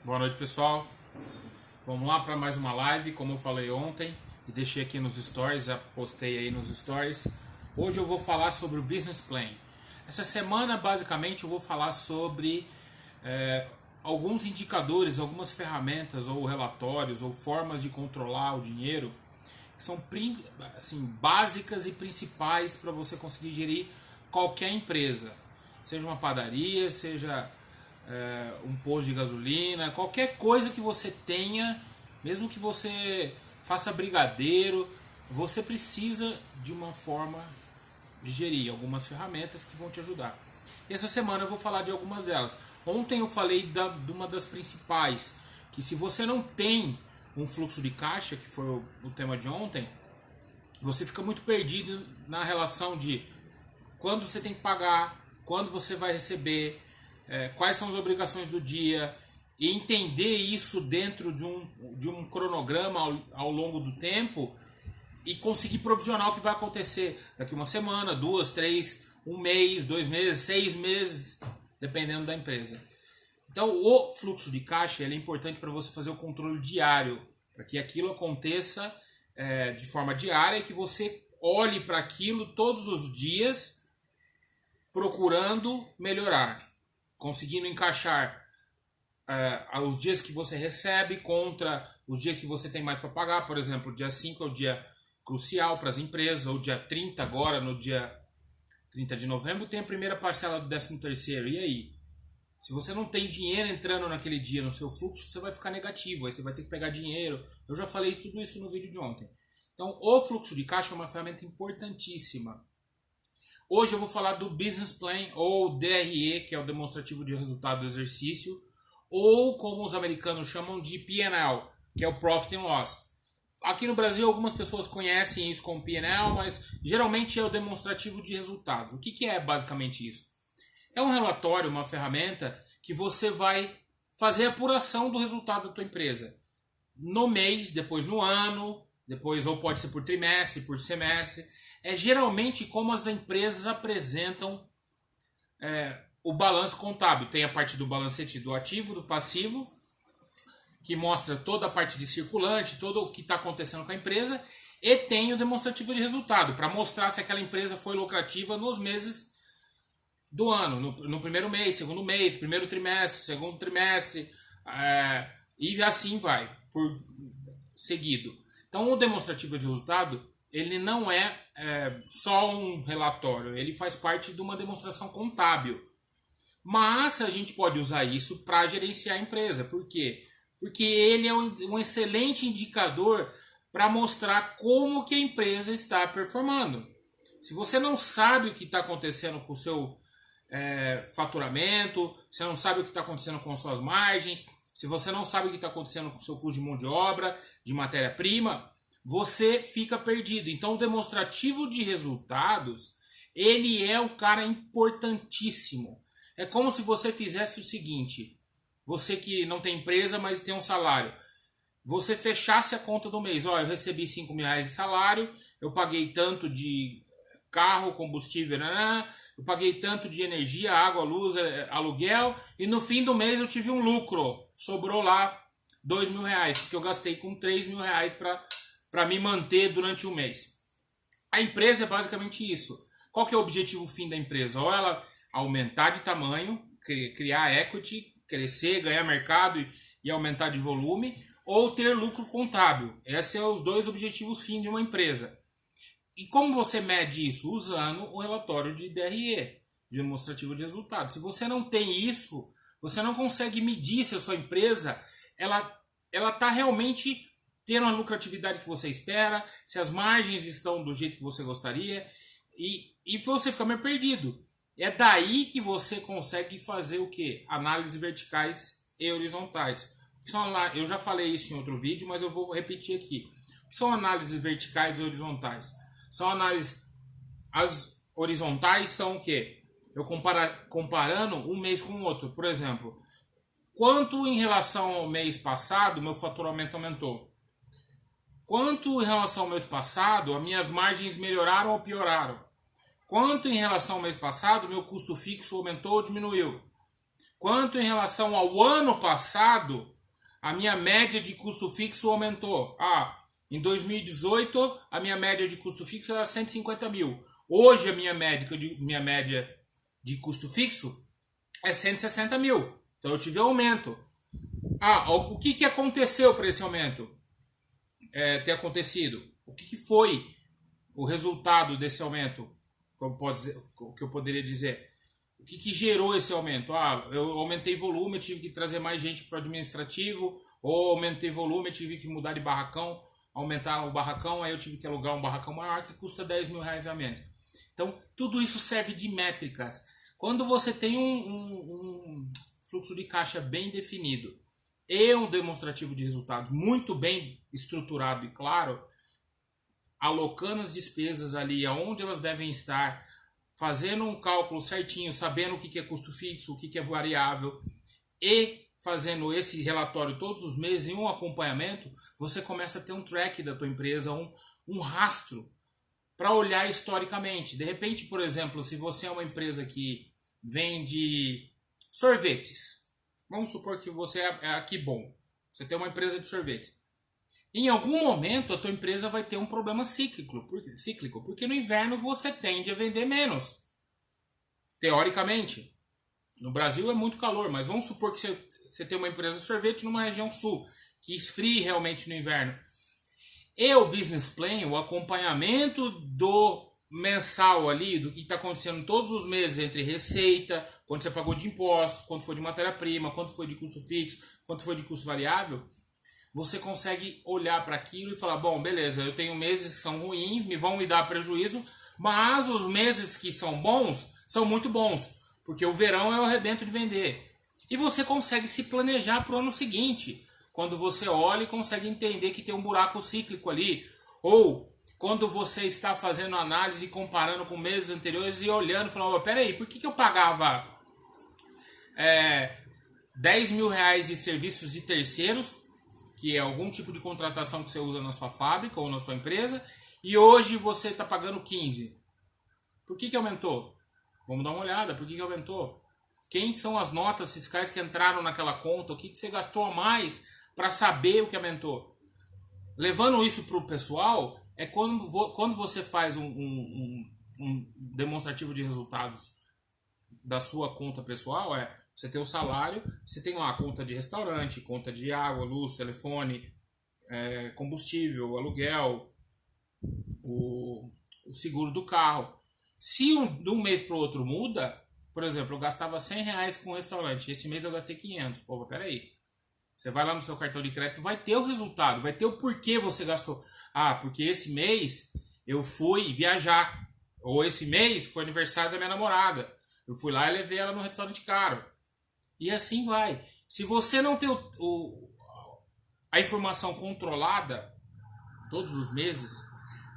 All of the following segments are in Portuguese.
Boa noite, pessoal. Vamos lá para mais uma live, como eu falei ontem e deixei aqui nos stories, já postei aí nos stories. Hoje eu vou falar sobre o Business Plan. Essa semana, basicamente, eu vou falar sobre alguns indicadores, algumas ferramentas ou relatórios ou formas de controlar o dinheiro que são assim, básicas e principais para você conseguir gerir qualquer empresa. Seja uma padaria, seja um posto de gasolina, qualquer coisa que você tenha, mesmo que você faça brigadeiro, você precisa de uma forma de gerir, algumas ferramentas que vão te ajudar. E essa semana eu vou falar de algumas delas. Ontem eu falei de uma das principais, que se você não tem um fluxo de caixa, que foi o tema de ontem, você fica muito perdido na relação de quando você tem que pagar, quando você vai receber, quais são as obrigações do dia, e entender isso dentro de um cronograma ao longo do tempo e conseguir provisionar o que vai acontecer daqui uma semana, duas, três, um mês, 2 meses, 6 meses, dependendo da empresa. Então, o fluxo de caixa é importante para você fazer o controle diário, para que aquilo aconteça de forma diária e que você olhe para aquilo todos os dias, procurando melhorar, conseguindo encaixar os dias que você recebe contra os dias que você tem mais para pagar. Por exemplo, o dia 5 é o dia crucial para as empresas, ou dia 30 agora, no dia 30 de novembro, tem a primeira parcela do 13º. E aí? Se você não tem dinheiro entrando naquele dia no seu fluxo, você vai ficar negativo, aí você vai ter que pegar dinheiro. Eu já falei tudo isso no vídeo de ontem. Então, o fluxo de caixa é uma ferramenta importantíssima. Hoje eu vou falar do Business Plan, ou DRE, que é o demonstrativo de resultado do exercício, ou como os americanos chamam de P&L, que é o Profit and Loss. Aqui no Brasil algumas pessoas conhecem isso como P&L, mas geralmente é o demonstrativo de resultados. O que é basicamente isso? É um relatório, uma ferramenta que você vai fazer a apuração do resultado da tua empresa. No mês, depois no ano, depois ou pode ser por trimestre, por semestre. É geralmente como as empresas apresentam o balanço contábil. Tem a parte do balancete do ativo, do passivo, que mostra toda a parte de circulante, todo o que está acontecendo com a empresa, e tem o demonstrativo de resultado, para mostrar se aquela empresa foi lucrativa nos meses do ano, no primeiro mês, segundo mês, primeiro trimestre, segundo trimestre, e assim vai, por seguido. Então, o demonstrativo de resultado, ele não é só um relatório, ele faz parte de uma demonstração contábil. Mas a gente pode usar isso para gerenciar a empresa. Por quê? Porque ele é um excelente indicador para mostrar como que a empresa está performando. Se você não sabe o que está acontecendo com o seu faturamento, você não sabe o que está acontecendo com as suas margens, se você não sabe o que está acontecendo com o seu custo de mão de obra, de matéria-prima, você fica perdido. Então, o demonstrativo de resultados, ele é o cara importantíssimo. É como se você fizesse o seguinte: você que não tem empresa, mas tem um salário, você fechasse a conta do mês. Eu recebi 5 mil reais de salário, eu paguei tanto de carro, combustível, eu paguei tanto de energia, água, luz, aluguel, e no fim do mês eu tive um lucro. Sobrou lá 2 mil reais, porque eu gastei com 3 mil reais para me manter durante o mês. A empresa é basicamente isso. Qual que é o objetivo fim da empresa? Ou ela aumentar de tamanho, criar equity, crescer, ganhar mercado e aumentar de volume, ou ter lucro contábil. Esses são os dois objetivos fim de uma empresa. E como você mede isso? Usando o relatório de DRE, de demonstrativo de resultado. Se você não tem isso, você não consegue medir se a sua empresa ela está realmente tendo a lucratividade que você espera, se as margens estão do jeito que você gostaria, e você fica meio perdido. É daí que você consegue fazer o quê? Análises verticais e horizontais. Eu já falei isso em outro vídeo, mas eu vou repetir aqui. O que são análises verticais e horizontais? São análises... As horizontais são o quê? Eu comparando um mês com o outro. Por exemplo, quanto em relação ao mês passado meu faturamento aumentou? Quanto em relação ao mês passado as minhas margens melhoraram ou pioraram? Quanto em relação ao mês passado meu custo fixo aumentou ou diminuiu? quanto em relação ao ano passado, a minha média de custo fixo aumentou. Em 2018, a minha média de custo fixo era 150 mil. Hoje, a minha média de custo fixo é 160 mil. Então, eu tive aumento. O que aconteceu para esse aumento ter acontecido? O que foi o resultado desse aumento? O que eu poderia dizer? O que gerou esse aumento? Eu aumentei volume, eu tive que trazer mais gente para o administrativo, ou aumentei volume, eu tive que mudar de barracão, aumentar o barracão, aí eu tive que alugar um barracão maior que custa 10 mil reais a menos. Então, tudo isso serve de métricas. Quando você tem um fluxo de caixa bem definido e um demonstrativo de resultados muito bem estruturado e claro, alocando as despesas ali aonde elas devem estar, fazendo um cálculo certinho, sabendo o que é custo fixo, o que é variável e fazendo esse relatório todos os meses em um acompanhamento, você começa a ter um track da tua empresa, um rastro para olhar historicamente. De repente, por exemplo, se você é uma empresa que vende sorvetes, vamos supor que você é aqui bom, você tem uma empresa de sorvetes. Em algum momento a tua empresa vai ter um problema cíclico, porque no inverno você tende a vender menos. Teoricamente. No Brasil é muito calor, mas vamos supor que você tem uma empresa de sorvete numa região sul, que esfrie realmente no inverno. E o business plan, o acompanhamento do mensal ali, do que está acontecendo todos os meses entre receita, quanto você pagou de impostos, quanto foi de matéria-prima, quanto foi de custo fixo, quanto foi de custo variável, você consegue olhar para aquilo e falar, bom, beleza, eu tenho meses que são ruins, vão me dar prejuízo, mas os meses que são bons, são muito bons, porque o verão é o arrebento de vender. E você consegue se planejar para o ano seguinte, quando você olha e consegue entender que tem um buraco cíclico ali, ou quando você está fazendo análise e comparando com meses anteriores e olhando e falando, peraí, por que eu pagava 10 mil reais de serviços de terceiros, que é algum tipo de contratação que você usa na sua fábrica ou na sua empresa, e hoje você está pagando 15. Por que aumentou? Vamos dar uma olhada, por que aumentou? Quem são as notas fiscais que entraram naquela conta? O que você gastou a mais para saber o que aumentou? Levando isso para o pessoal, é quando você faz um demonstrativo de resultados da sua conta pessoal, você tem o salário, você tem lá a conta de restaurante, conta de água, luz, telefone, combustível, aluguel, o seguro do carro. Se de um mês para o outro muda, por exemplo, eu gastava 100 reais com o restaurante, esse mês eu gastei 500. Pô, peraí. Você vai lá no seu cartão de crédito, vai ter o resultado, vai ter o porquê você gastou. Porque esse mês eu fui viajar. Ou esse mês foi aniversário da minha namorada. Eu fui lá e levei ela no restaurante caro. E assim vai. Se você não tem a informação controlada, todos os meses,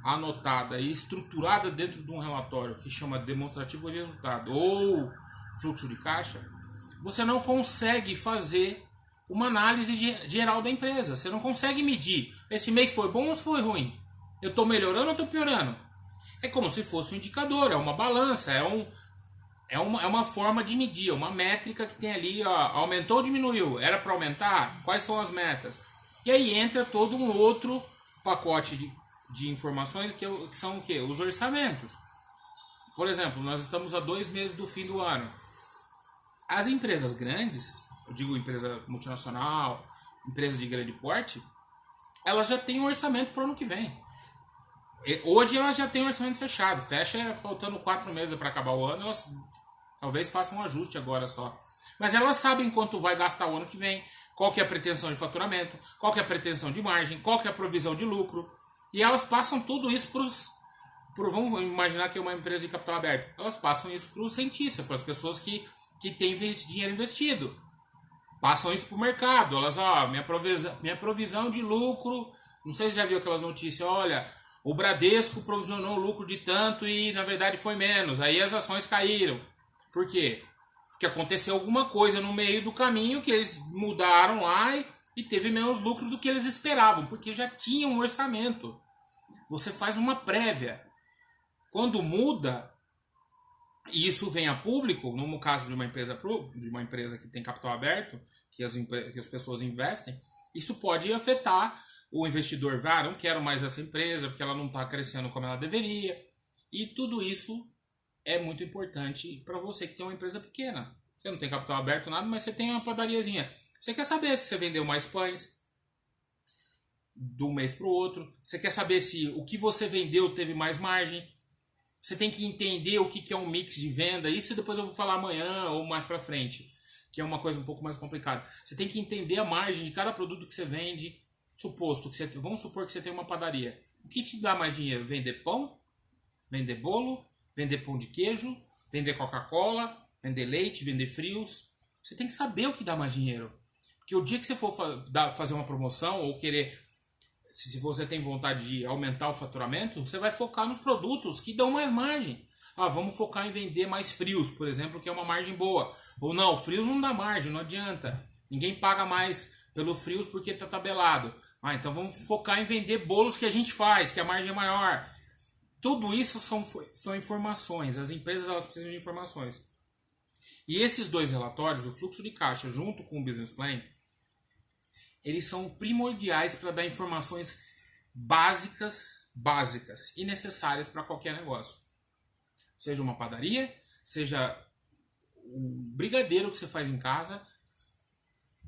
anotada e estruturada dentro de um relatório que chama demonstrativo de resultado ou fluxo de caixa, você não consegue fazer uma análise geral da empresa. Você não consegue medir. Esse mês foi bom ou foi ruim? Eu estou melhorando ou estou piorando? É como se fosse um indicador, é uma balança, é uma forma de medir, uma métrica que tem ali, aumentou ou diminuiu? Era para aumentar? Quais são as metas? E aí entra todo um outro pacote de informações que são o quê? Os orçamentos. Por exemplo, nós estamos a 2 meses do fim do ano. As empresas grandes, eu digo empresa multinacional, empresa de grande porte, elas já têm um orçamento para o ano que vem. Hoje elas já têm um orçamento fechado. Fecha faltando 4 meses para acabar o ano, elas talvez façam um ajuste agora só. Mas elas sabem quanto vai gastar o ano que vem, qual que é a pretensão de faturamento, qual que é a pretensão de margem, qual que é a provisão de lucro. E elas passam tudo isso vamos imaginar que é uma empresa de capital aberto. Elas passam isso para os rentistas, para as pessoas que têm dinheiro investido. Passam isso para o mercado. Elas, minha provisão de lucro, não sei se já viu aquelas notícias, olha, o Bradesco provisionou lucro de tanto e na verdade foi menos. Aí as ações caíram. Por quê? Porque aconteceu alguma coisa no meio do caminho que eles mudaram lá e teve menos lucro do que eles esperavam, porque já tinham um orçamento. Você faz uma prévia. Quando muda, E isso vem a público, no caso de uma empresa que tem capital aberto, que as pessoas investem, isso pode afetar o investidor. Não quero mais essa empresa porque ela não está crescendo como ela deveria. E tudo isso é muito importante para você que tem uma empresa pequena. Você não tem capital aberto, nada, mas você tem uma padariazinha. Você quer saber se você vendeu mais pães de um mês para o outro. Você quer saber se o que você vendeu teve mais margem. Você tem que entender o que é um mix de venda. Isso depois eu vou falar amanhã ou mais para frente, que é uma coisa um pouco mais complicada. Você tem que entender a margem de cada produto que você vende. Vamos supor que você tem uma padaria. O que te dá mais dinheiro? Vender pão? Vender bolo? Vender pão de queijo? Vender Coca-Cola? Vender leite? Vender frios? Você tem que saber o que dá mais dinheiro. Porque o dia que você for fazer uma promoção ou querer, se você tem vontade de aumentar o faturamento, você vai focar nos produtos que dão mais margem. Vamos focar em vender mais frios, por exemplo, que é uma margem boa. Ou não, frios não dá margem, não adianta. Ninguém paga mais pelo frios porque está tabelado. Então vamos focar em vender bolos que a gente faz, que a margem é maior. Tudo isso são informações. As empresas elas precisam de informações. E esses dois relatórios, o fluxo de caixa junto com o business plan, eles são primordiais para dar informações básicas e necessárias para qualquer negócio. Seja uma padaria, seja um brigadeiro que você faz em casa,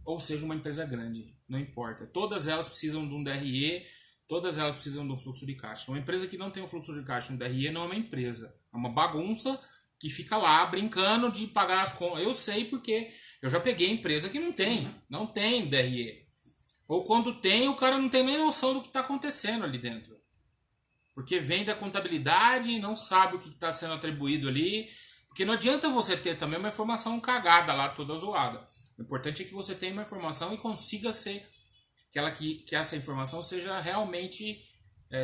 ou seja uma empresa grande, não importa. Todas elas precisam de um DRE, todas elas precisam de um fluxo de caixa. Uma empresa que não tem um fluxo de caixa, um DRE, não é uma empresa. É uma bagunça que fica lá brincando de pagar as contas. Eu sei porque eu já peguei empresa que não tem DRE. Ou quando tem, o cara não tem nem noção do que está acontecendo ali dentro. Porque vem da contabilidade e não sabe o que está sendo atribuído ali. Porque não adianta você ter também uma informação cagada lá, toda zoada. O importante é que você tenha uma informação e consiga ser que essa informação seja realmente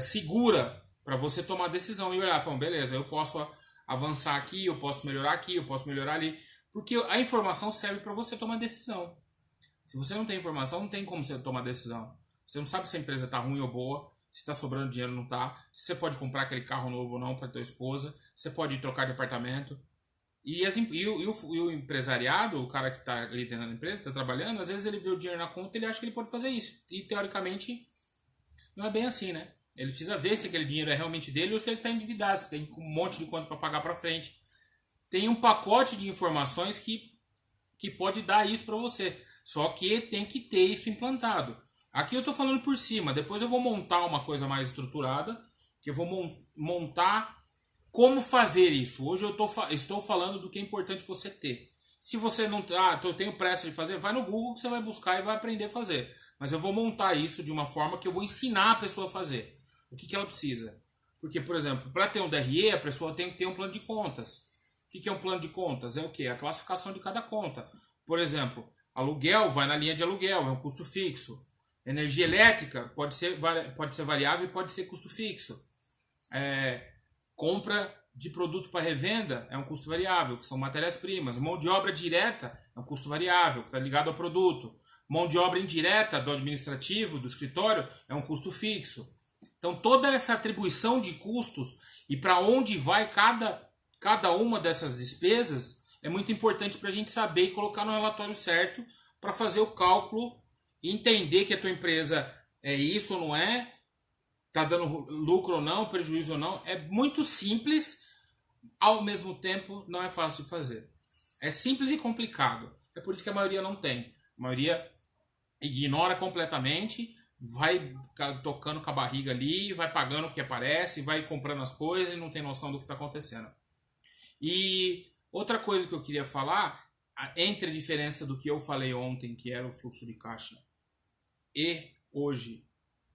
segura para você tomar decisão e olhar, falando, beleza, eu posso avançar aqui, eu posso melhorar aqui, eu posso melhorar ali. Porque a informação serve para você tomar decisão. Se você não tem informação, não tem como você tomar decisão. Você não sabe se a empresa está ruim ou boa, se está sobrando dinheiro ou não está, se você pode comprar aquele carro novo ou não para tua esposa, se você pode trocar de apartamento. E o empresariado, o cara que está liderando a empresa, está trabalhando, às vezes ele vê o dinheiro na conta e ele acha que ele pode fazer isso. E teoricamente não é bem assim, né? Ele precisa ver se aquele dinheiro é realmente dele ou se ele está endividado, se tem um monte de conta para pagar para frente. Tem um pacote de informações que pode dar isso para você. Só que tem que ter isso implantado. Aqui eu estou falando por cima. Depois eu vou montar uma coisa mais estruturada. Que eu vou montar como fazer isso. Hoje eu estou falando do que é importante você ter. Se você não... eu tenho pressa de fazer, vai no Google que você vai buscar e vai aprender a fazer. Mas eu vou montar isso de uma forma que eu vou ensinar a pessoa a fazer. O que ela precisa. Porque, por exemplo, para ter um DRE, a pessoa tem que ter um plano de contas. O que é um plano de contas? É o quê? A classificação de cada conta. Por exemplo... Aluguel vai na linha de aluguel, é um custo fixo. Energia elétrica pode ser variável e pode ser custo fixo. Compra de produto para revenda é um custo variável, que são matérias-primas. Mão de obra direta é um custo variável, que está ligado ao produto. Mão de obra indireta do administrativo, do escritório, é um custo fixo. Então toda essa atribuição de custos e para onde vai cada uma dessas despesas é muito importante para a gente saber e colocar no relatório certo para fazer o cálculo e entender que a tua empresa é isso ou não é, está dando lucro ou não, prejuízo ou não. É muito simples, ao mesmo tempo não é fácil de fazer. É simples e complicado. É por isso que a maioria não tem. A maioria ignora completamente, vai tocando com a barriga ali, vai pagando o que aparece, vai comprando as coisas e não tem noção do que está acontecendo. E... outra coisa que eu queria falar, entre a diferença do que eu falei ontem, que era o fluxo de caixa, e hoje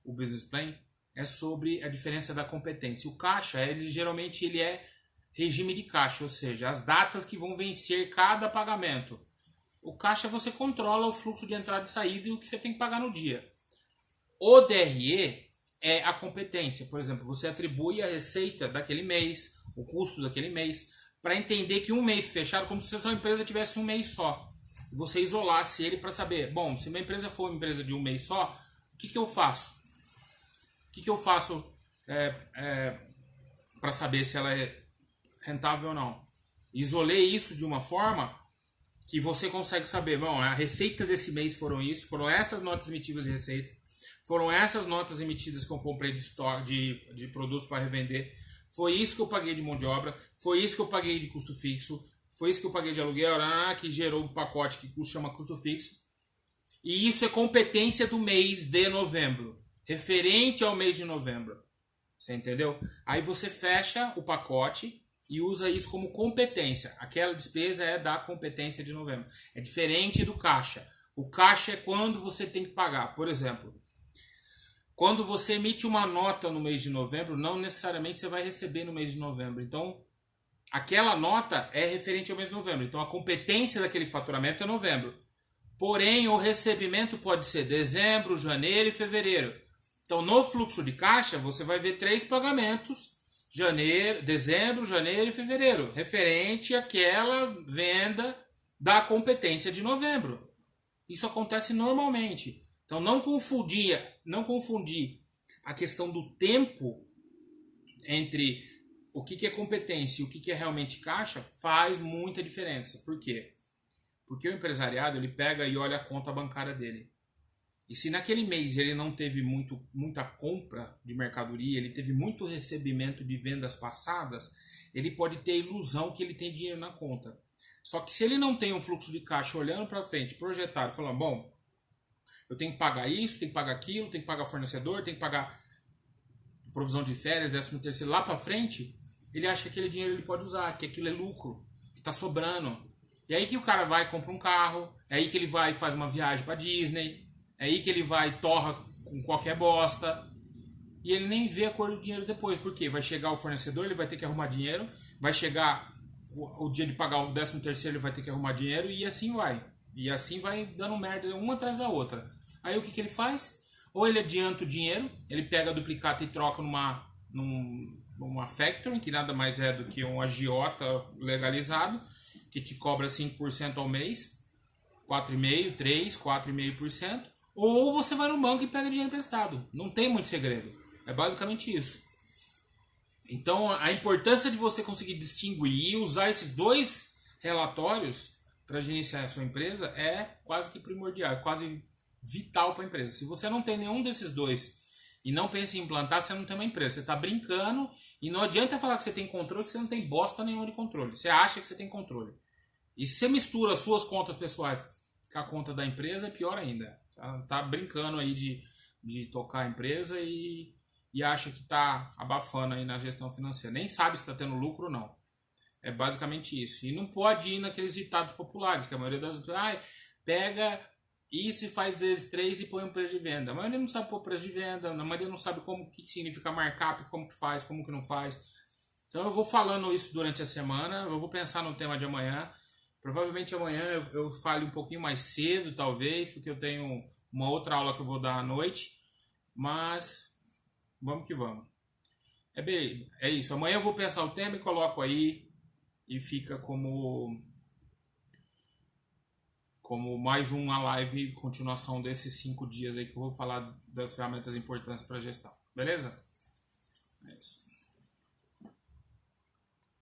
o business plan, é sobre a diferença da competência. O caixa, geralmente ele é regime de caixa, ou seja, as datas que vão vencer cada pagamento. O caixa você controla o fluxo de entrada e saída e o que você tem que pagar no dia. O DRE é a competência. Por exemplo, você atribui a receita daquele mês, o custo daquele mês, para entender que um mês fechado, como se a sua empresa tivesse um mês só. E você isolasse ele para saber, bom, se minha empresa for uma empresa de um mês só, o que eu faço? O que eu faço para saber se ela é rentável ou não? Isolei isso de uma forma que você consegue saber, bom, a receita desse mês foram essas notas emitidas de receita, foram essas notas emitidas que eu comprei de produtos para revender, foi isso que eu paguei de mão de obra, foi isso que eu paguei de custo fixo, foi isso que eu paguei de aluguel, que gerou um pacote que chama custo fixo. E isso é competência do mês de novembro, referente ao mês de novembro. Você entendeu? Aí você fecha o pacote e usa isso como competência. Aquela despesa é da competência de novembro. É diferente do caixa. O caixa é quando você tem que pagar. Por exemplo, quando você emite uma nota no mês de novembro, não necessariamente você vai receber no mês de novembro. Então, aquela nota é referente ao mês de novembro. Então, a competência daquele faturamento é novembro. Porém, o recebimento pode ser dezembro, janeiro e fevereiro. Então, no fluxo de caixa, você vai ver 3 pagamentos, dezembro, janeiro e fevereiro, referente àquela venda da competência de novembro. Isso acontece normalmente. Então, não confundir a questão do tempo entre o que é competência e o que é realmente caixa faz muita diferença. Por quê? Porque o empresariado ele pega e olha a conta bancária dele. E se naquele mês ele não teve muita compra de mercadoria, ele teve muito recebimento de vendas passadas, ele pode ter a ilusão que ele tem dinheiro na conta. Só que se ele não tem um fluxo de caixa olhando para frente, projetado, falando, bom, eu tenho que pagar isso, tenho que pagar aquilo, tenho que pagar fornecedor, tenho que pagar provisão de férias, 13º lá para frente, ele acha que aquele dinheiro ele pode usar, que aquilo é lucro, que está sobrando. E aí que o cara vai e compra um carro, é aí que ele vai e faz uma viagem para Disney, é aí que ele vai e torra com qualquer bosta. E ele nem vê a cor do dinheiro depois. Por quê? Vai chegar o fornecedor, ele vai ter que arrumar dinheiro. Vai chegar o dia de pagar o 13º, ele vai ter que arrumar dinheiro. E assim vai. E assim vai dando merda uma atrás da outra. Aí o que ele faz? Ou ele adianta o dinheiro, ele pega a duplicata e troca numa factoring, que nada mais é do que um agiota legalizado, que te cobra 5% ao mês. 4,5%, 3%, 4,5%. Ou você vai no banco e pega dinheiro emprestado. Não tem muito segredo. É basicamente isso. Então, a importância de você conseguir distinguir e usar esses 2 relatórios para gerenciar a sua empresa é quase que primordial, é quase vital para a empresa. Se você não tem nenhum desses 2 e não pensa em implantar, você não tem uma empresa. Você está brincando e não adianta falar que você tem controle, que você não tem bosta nenhuma de controle. Você acha que você tem controle. E se você mistura as suas contas pessoais com a conta da empresa, é pior ainda. Tá brincando aí de tocar a empresa e acha que tá abafando aí na gestão financeira. Nem sabe se está tendo lucro ou não. É basicamente isso. E não pode ir naqueles ditados populares, que a maioria das pessoas pega isso e faz vezes 3 e põe um preço de venda. A maioria não sabe pôr preço de venda, a maioria não sabe como que significa markup, como que faz, como que não faz. Então eu vou falando isso durante a semana, eu vou pensar no tema de amanhã. Provavelmente amanhã eu fale um pouquinho mais cedo, talvez, porque eu tenho uma outra aula que eu vou dar à noite. Mas vamos que vamos. É isso. Amanhã eu vou pensar o tema e coloco aí. E fica como mais uma live, continuação desses 5 dias aí que eu vou falar das ferramentas importantes para gestão. Beleza? É isso.